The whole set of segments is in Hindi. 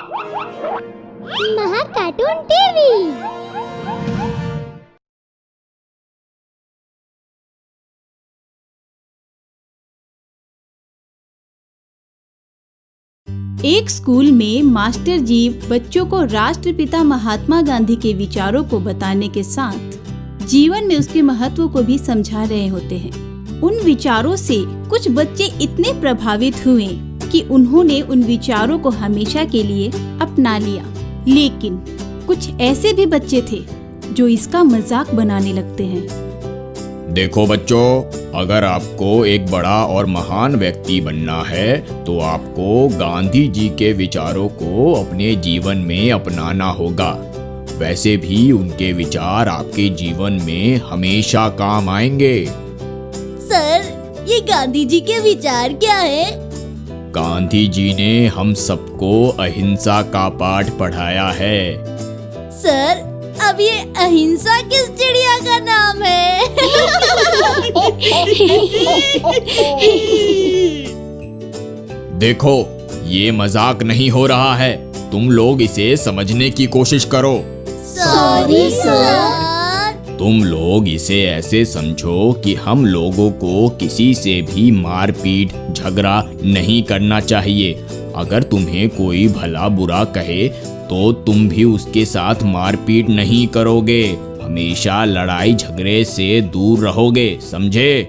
महा कार्टून टीवी। एक स्कूल में मास्टर जी बच्चों को राष्ट्रपिता महात्मा गांधी के विचारों को बताने के साथ जीवन में उसके महत्व को भी समझा रहे होते हैं। उन विचारों से कुछ बच्चे इतने प्रभावित हुए कि उन्होंने उन विचारों को हमेशा के लिए अपना लिया। लेकिन कुछ ऐसे भी बच्चे थे जो इसका मजाक बनाने लगते हैं। देखो बच्चों, अगर आपको एक बड़ा और महान व्यक्ति बनना है तो आपको गांधी जी के विचारों को अपने जीवन में अपनाना होगा। वैसे भी उनके विचार आपके जीवन में हमेशा काम आएंगे। सर, ये गांधी जी के विचार क्या है? गांधी जी ने हम सबको अहिंसा का पाठ पढ़ाया है। सर, अब ये अहिंसा किस चिड़िया का नाम है? देखो, ये मजाक नहीं हो रहा है। तुम लोग इसे समझने की कोशिश करो। Sorry sir. तुम लोग इसे ऐसे समझो कि हम लोगों को किसी से भी मारपीट झगड़ा नहीं करना चाहिए। अगर तुम्हें कोई भला बुरा कहे तो तुम भी उसके साथ मारपीट नहीं करोगे। हमेशा लड़ाई झगड़े से दूर रहोगे, समझे?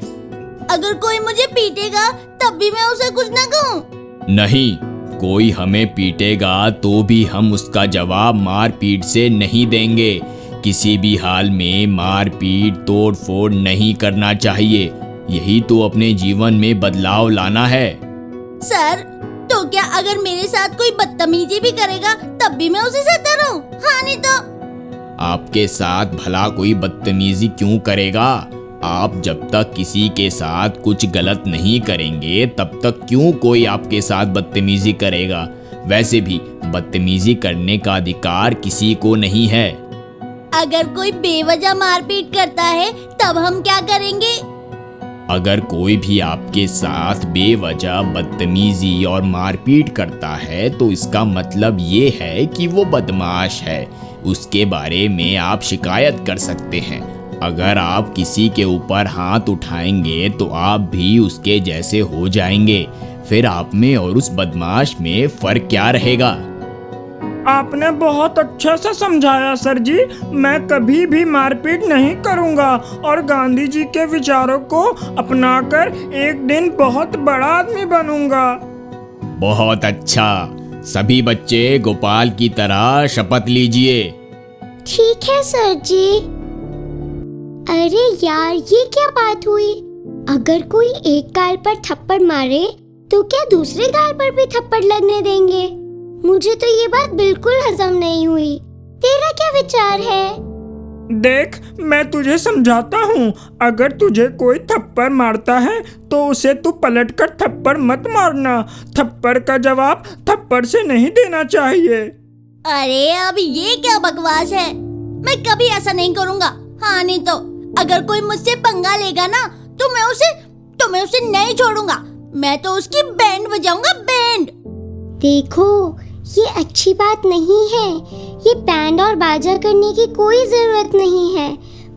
अगर कोई मुझे पीटेगा तब भी मैं उसे कुछ न कहूँ? नहीं, कोई हमें पीटेगा तो भी हम उसका जवाब मारपीट से नहीं देंगे। किसी भी हाल में मारपीट तोड़ फोड़ नहीं करना चाहिए। यही तो अपने जीवन में बदलाव लाना है। सर, तो क्या अगर मेरे साथ कोई बदतमीजी भी करेगा तब भी मैं उसे सहता रहूं? हाँ, नहीं तो? आपके साथ भला कोई बदतमीजी क्यों करेगा? आप जब तक किसी के साथ कुछ गलत नहीं करेंगे तब तक क्यों कोई आपके साथ बदतमीजी करेगा? वैसे भी बदतमीजी करने का अधिकार किसी को नहीं है। अगर कोई बेवजह मारपीट करता है तब हम क्या करेंगे? अगर कोई भी आपके साथ बेवजह बदतमीजी और मारपीट करता है तो इसका मतलब ये है कि वो बदमाश है। उसके बारे में आप शिकायत कर सकते हैं। अगर आप किसी के ऊपर हाथ उठाएंगे तो आप भी उसके जैसे हो जाएंगे। फिर आप में और उस बदमाश में फर्क क्या रहेगा? आपने बहुत अच्छा सा समझाया सर जी। मैं कभी भी मारपीट नहीं करूंगा और गांधी जी के विचारों को अपनाकर एक दिन बहुत बड़ा आदमी बनूंगा। बहुत अच्छा। सभी बच्चे गोपाल की तरह शपथ लीजिए। ठीक है सर जी। अरे यार, ये क्या बात हुई? अगर कोई एक गाल पर थप्पड़ मारे तो क्या दूसरे गाल पर भी थप्पड़ लगने देंगे? मुझे तो ये बात बिल्कुल हजम नहीं हुई। तेरा क्या विचार है? देख, मैं तुझे समझाता हूँ। अगर तुझे कोई थप्पड़ मारता है तो उसे तू पलटकर थप्पड़ मत मारना। थप्पड़ का जवाब थप्पड़ से नहीं देना चाहिए। अरे अब ये क्या बकवास है? मैं कभी ऐसा नहीं करूँगा। हाँ, नहीं तो? अगर कोई मुझसे पंगा लेगा ना तो मैं उसे नहीं छोड़ूंगा। मैं तो उसकी बैंड बजाऊंगा, बैंड। देखो, ये अच्छी बात नहीं है। ये बैंड और बाजा करने की कोई जरूरत नहीं है।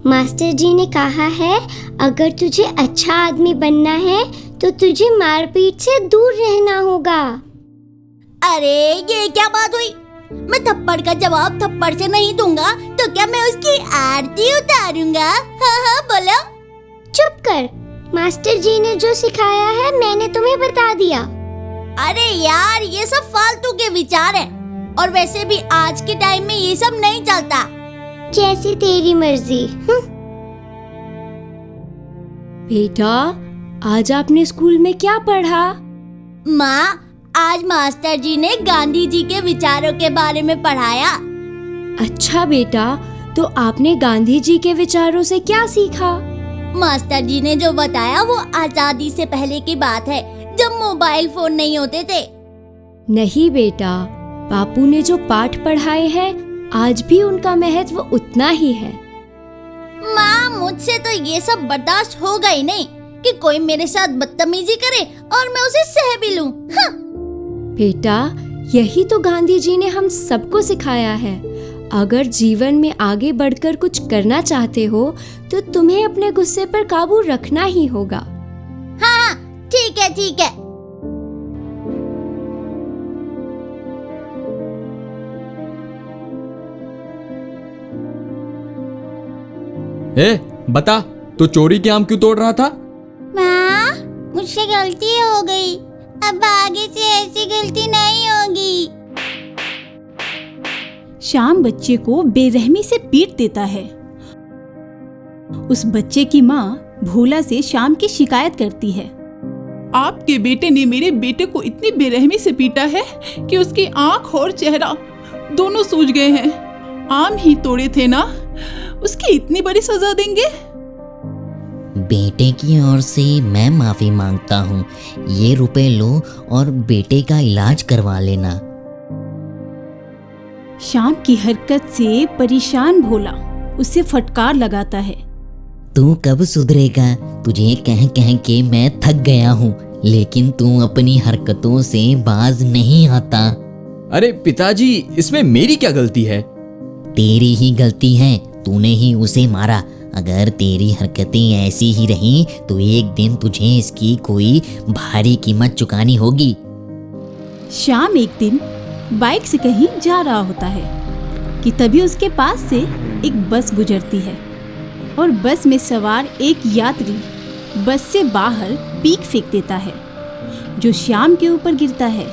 मास्टर जी ने कहा है, अगर तुझे अच्छा आदमी बनना है तो तुझे मारपीट से दूर रहना होगा। अरे ये क्या बात हुई? मैं थप्पड़ का जवाब थप्पड़ से नहीं दूंगा तो क्या मैं उसकी आरती उतारूंगा? हाँ हाँ बोलो। चुप कर। मास्टर जी ने जो सिखाया है मैंने तुम्हें बता दिया। अरे यार, ये सब फालतू के विचार हैं। और वैसे भी आज के टाइम में ये सब नहीं चलता। जैसी तेरी मर्जी। बेटा, आज आपने स्कूल में क्या पढ़ा? माँ, आज मास्टर जी ने गांधी जी के विचारों के बारे में पढ़ाया। अच्छा बेटा, तो आपने गांधी जी के विचारों से क्या सीखा? मास्टर जी ने जो बताया वो आजादी से पहले की बात है, जब मोबाइल फोन नहीं होते थे। नहीं बेटा, बापू ने जो पाठ पढ़ाए हैं आज भी उनका महत्व उतना ही है। माँ, मुझसे तो ये सब बर्दाश्त होगा ही नहीं कि कोई मेरे साथ बदतमीजी करे और मैं उसे सह भी लूं। हाँ। बेटा, यही तो गांधी जी ने हम सबको सिखाया है। अगर जीवन में आगे बढ़कर कुछ करना चाहते हो तो तुम्हें अपने गुस्से पर काबू रखना ही होगा। हाँ, ठीक है ठीक है। बता, तो चोरी के आम क्यों तोड़ रहा था? माँ, मुझसे गलती हो गई, अब आगे से ऐसी गलती नहीं होगी। श्याम बच्चे को बेरहमी से पीट देता है। उस बच्चे की माँ भोला से श्याम की शिकायत करती है। आपके बेटे ने मेरे बेटे को इतनी बेरहमी से पीटा है कि उसकी आंख और चेहरा दोनों सूज गए हैं। आम ही तोड़े थे ना, उसकी इतनी बड़ी सजा देंगे? बेटे की ओर से मैं माफी मांगता हूँ। ये रुपए लो और बेटे का इलाज करवा लेना। श्याम की हरकत से परेशान भोला उसे फटकार लगाता है। तू कब सुधरेगा? तुझे कह कह के मैं थक गया हूँ, लेकिन तू अपनी हरकतों से बाज नहीं आता। अरे पिताजी, इसमें मेरी क्या गलती है? तेरी ही गलती है, तूने ही उसे मारा। अगर तेरी हरकतें ऐसी ही रहीं तो एक दिन तुझे इसकी कोई भारी कीमत चुकानी होगी। श्याम एक दिन बाइक से कहीं जा रहा होता है कि तभी उसके पास से एक बस गुजरती है और बस में सवार एक यात्री बस से बाहर पीक फेंक देता है, जो श्याम के ऊपर गिरता है।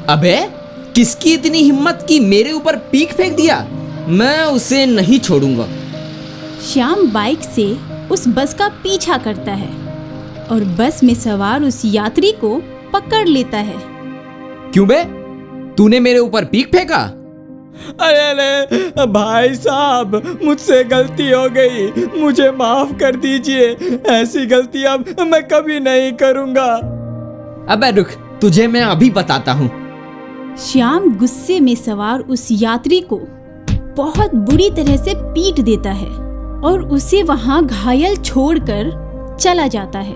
अबे, किसकी इतनी हिम्मत कि मेरे ऊपर पीक फेंक दिया? मैं उसे नहीं छोड़ूंगा। श्याम बाइक से उस बस का पीछा करता है और बस में सवार उस यात्री को पकड़ लेता है। क्यों बे, तूने मेरे ऊपर पीक फेंका? अरे भाई साहब, मुझसे गलती हो गई, मुझे माफ कर दीजिए। ऐसी गलती अब मैं कभी नहीं करूंगा। अबे रुक, तुझे मैं अभी बताता हूँ। श्याम गुस्से में सवार उस यात्री को बहुत बुरी तरह से पीट देता है और उसे वहां घायल छोड़कर चला जाता है।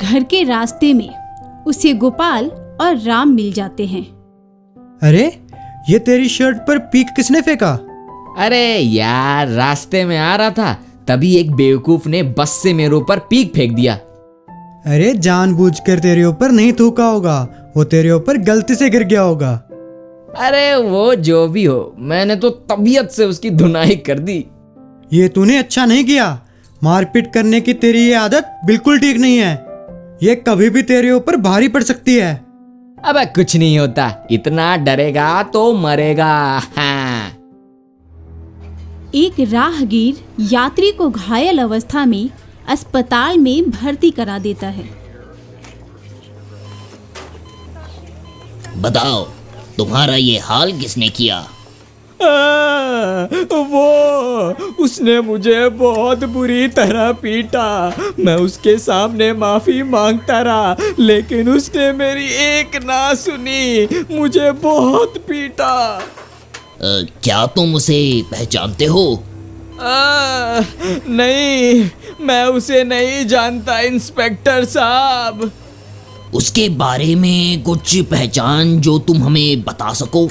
घर के रास्ते में उसे गोपाल और राम मिल जाते हैं। अरे, ये तेरी शर्ट पर पीक किसने फेंका? अरे यार, रास्ते में आ रहा था, तभी एक बेवकूफ ने बस से मेरे ऊपर पीक फेंक दिया। अरे जानबूझकर तेरे ऊपर नहीं थूका होगा, वो तेरे ऊपर गलती से गिर गया होगा। अरे वो जो भी हो, मैंने तो तबीयत से उसकी धुनाई कर दी। ये तूने अच्छा नहीं किया। मारपीट करने की तेरी ये आदत बिल्कुल ठीक नहीं है। ये कभी भी तेरे ऊपर भारी पड़ सकती है। अबे कुछ नहीं होता, इतना डरेगा तो मरेगा। हाँ। एक राहगीर यात्री को घायल अवस्था में अस्पताल में भर्ती करा देता है। बताओ, तुम्हारा ये हाल किसने किया? वो उसने मुझे बहुत बुरी तरह पीटा। मैं उसके सामने माफी मांगता रहा, लेकिन उसने मेरी एक ना सुनी, मुझे बहुत पीटा। क्या तुम उसे पहचानते हो? नहीं, मैं उसे नहीं जानता इंस्पेक्टर साहब। उसके बारे में कुछ पहचान जो तुम हमें बता सको?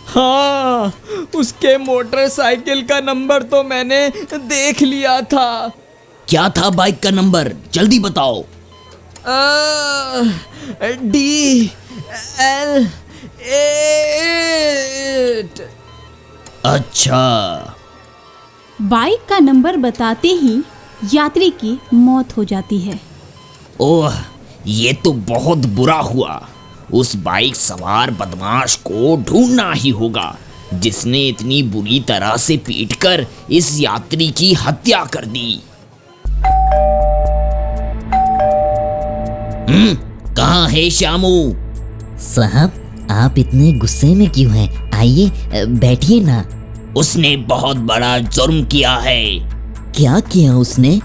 हाँ, उसके मोटरसाइकिल का नंबर तो मैंने देख लिया था। क्या था बाइक का नंबर? जल्दी बताओ। DL8। अच्छा। बाइक का नंबर बताते ही यात्री की मौत हो जाती है। ओह, ये तो बहुत बुरा हुआ। उस बाइक सवार बदमाश को ढूंढना ही होगा, जिसने इतनी बुरी तरह से पीटकर इस यात्री की हत्या कर दी। कहाँ है श्यामू? साहब, आप इतने गुस्से में क्यों हैं? आइए बैठिए ना। उसने बहुत बड़ा जुर्म किया है। क्या किया उसने?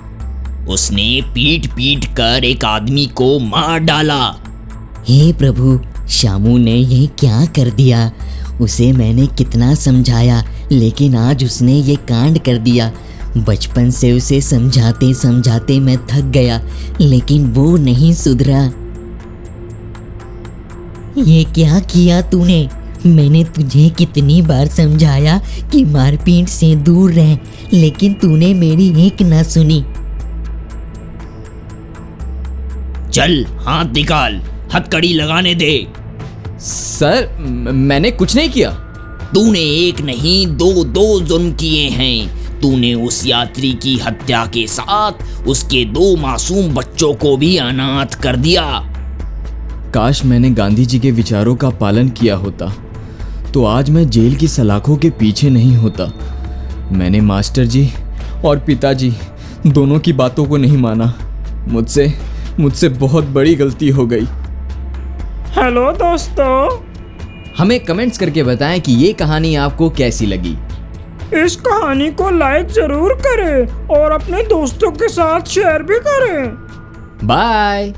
उसने पीट पीट कर एक आदमी को मार डाला। हे प्रभु, श्यामू ने ये क्या कर दिया? उसे मैंने कितना समझाया, लेकिन आज उसने ये कांड कर दिया। बचपन से उसे समझाते समझाते मैं थक गया, लेकिन वो नहीं सुधरा। ये क्या किया तूने? मैंने तुझे कितनी बार समझाया कि मारपीट से दूर रह, लेकिन तूने मेरी एक ना सुनी। चल हाथ निकाल, हथकड़ी लगाने दे। सर मैंने कुछ नहीं किया। तूने एक नहीं दो जुर्म किए हैं। तूने उस यात्री की हत्या के साथ उसके 2 मासूम बच्चों को भी अनाथ कर दिया। काश मैंने गांधी जी के विचारों का पालन किया होता तो आज मैं जेल की सलाखों के पीछे नहीं होता। मैंने मास्टर जी और पिताजी दोनों की बातों को नहीं माना। मुझसे बहुत बड़ी गलती हो गई। हेलो दोस्तों, हमें कमेंट्स करके बताएं कि ये कहानी आपको कैसी लगी। इस कहानी को लाइक जरूर करें और अपने दोस्तों के साथ शेयर भी करें। बाय।